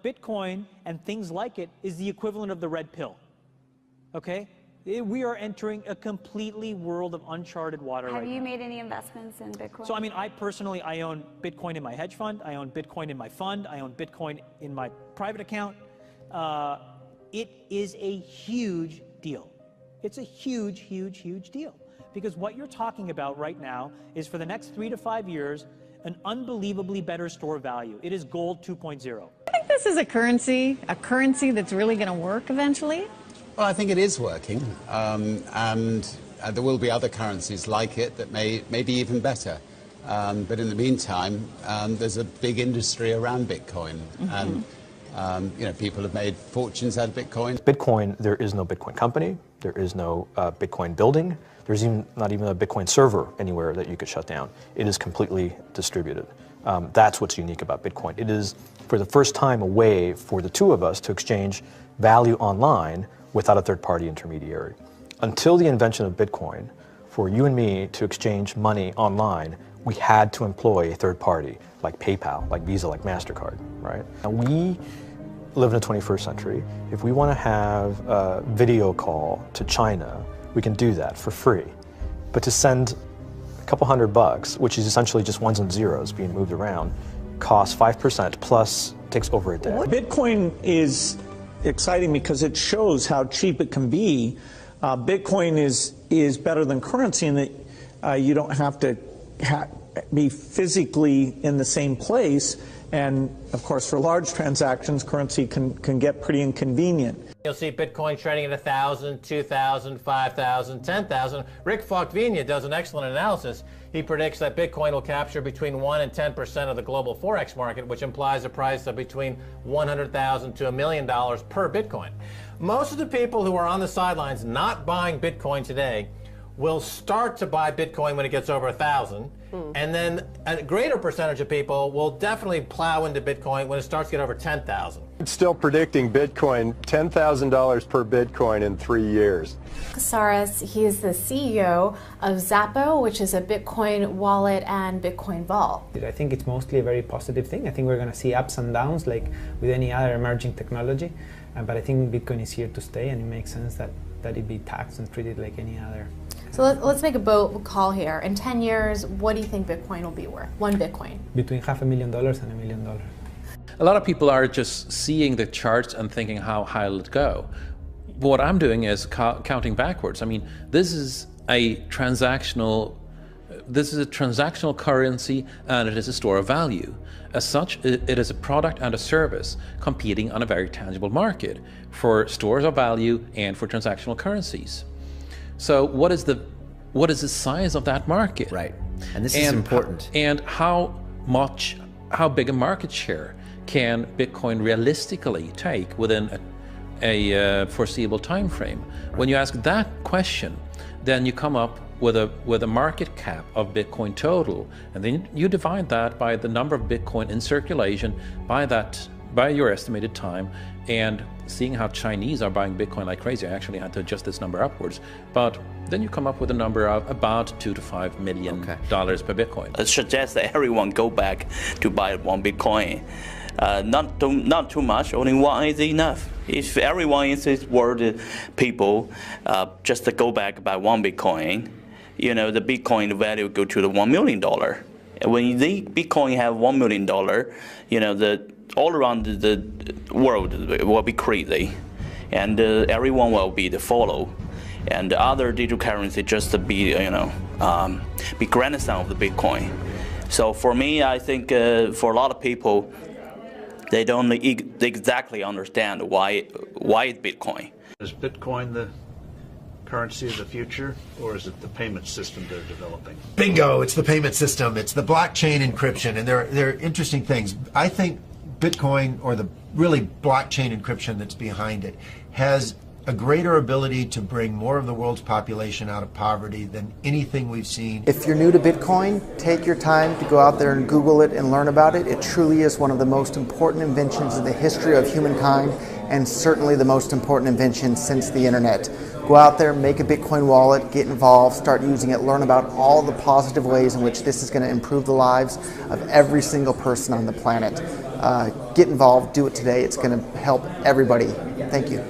Bitcoin and things like it is the equivalent of the red pill, okay? We are entering a completely world of uncharted water right now. Have you made any investments in Bitcoin? So, I mean, I personally, I own Bitcoin in my hedge fund. I own Bitcoin in my fund. I own Bitcoin in my private account. It is a huge deal. It's a huge, huge, huge deal. Because what you're talking about right now is for the next 3 to 5 years, an unbelievably better store of value. It is gold 2.0. I think this is a currency that's really going to work eventually. Well, I think it is working, and there will be other currencies like it that may be even better. But in the meantime, there's a big industry around Bitcoin, and you know, people have made fortunes out of Bitcoin. Bitcoin, there is no Bitcoin company, there is no Bitcoin building, there's not even a Bitcoin server anywhere that you could shut down. It is completely distributed. That's what's unique about Bitcoin. It is, for the first time, a way for the two of us to exchange value online without a third-party intermediary. Until the invention of Bitcoin, for you and me to exchange money online, we had to employ a third party, like PayPal, like Visa, like MasterCard, right? And we live in the 21st century. If we want to have a video call to China, we can do that for free. But to send a couple $100, which is essentially just ones and zeros being moved around, costs 5% plus takes over a day. Bitcoin is exciting because it shows how cheap it can be. Bitcoin is better than currency in that you don't have to be physically in the same place, and of course for large transactions currency can get pretty inconvenient. You'll see Bitcoin trading at 1,000, 2,000, 5,000, 10,000. Rick Falkvinia does an excellent analysis. He predicts that Bitcoin will capture between 1 and 10% of the global Forex market, which implies a price of between $100,000 to $1 million per Bitcoin. Most of the people who are on the sidelines not buying Bitcoin today will start to buy Bitcoin when it gets over 1,000, and then a greater percentage of people will definitely plow into Bitcoin when it starts to get over 10,000. It's still predicting Bitcoin, $10,000 per Bitcoin in 3 years. Casares, he is the CEO of Zappo, which is a Bitcoin wallet and Bitcoin vault. I think it's mostly a very positive thing. I think we're going to see ups and downs like with any other emerging technology, but I think Bitcoin is here to stay, and it makes sense that it be taxed and treated like any other. So let's make a bold call here. In 10 years, what do you think Bitcoin will be worth? One Bitcoin? Between $500,000 and $1 million. A lot of people are just seeing the charts and thinking, how high will it go? What I'm doing is counting backwards. I mean, this is a transactional currency, and it is a store of value. As such, it is a product and a service competing on a very tangible market for stores of value and for transactional currencies. So what is the size of that market? Right, and this is important. And how big a market share can Bitcoin realistically take within a foreseeable time frame? When you ask that question, then you come up with a market cap of Bitcoin total, and then you divide that by the number of Bitcoin in circulation by your estimated time, and seeing how Chinese are buying Bitcoin like crazy, I actually had to adjust this number upwards, but then you come up with a number of about $2 to $5 million per Bitcoin. I suggest that everyone go back to buy one Bitcoin. Not too much, only one is enough. If everyone in this world, people, just to go back buy one Bitcoin, you know, the Bitcoin value go to the $1 million. When the Bitcoin have $1 million, you know, all around the world will be crazy, and everyone will be the follow, and the other digital currency just to be, you know, be grandson of the Bitcoin. So for me, I think for a lot of people, they don't exactly understand why it's Bitcoin. Is Bitcoin the currency of the future, or is it the payment system they're developing? Bingo! It's the payment system. It's the blockchain encryption, and they're interesting things. I think Bitcoin, or the really blockchain encryption that's behind it, has a greater ability to bring more of the world's population out of poverty than anything we've seen. If you're new to Bitcoin, take your time to go out there and Google it and learn about it. It truly is one of the most important inventions in the history of humankind, and certainly the most important invention since the internet. Go out there, make a Bitcoin wallet, get involved, start using it, learn about all the positive ways in which this is going to improve the lives of every single person on the planet. get involved, do it today. It's going to help everybody. Thank you.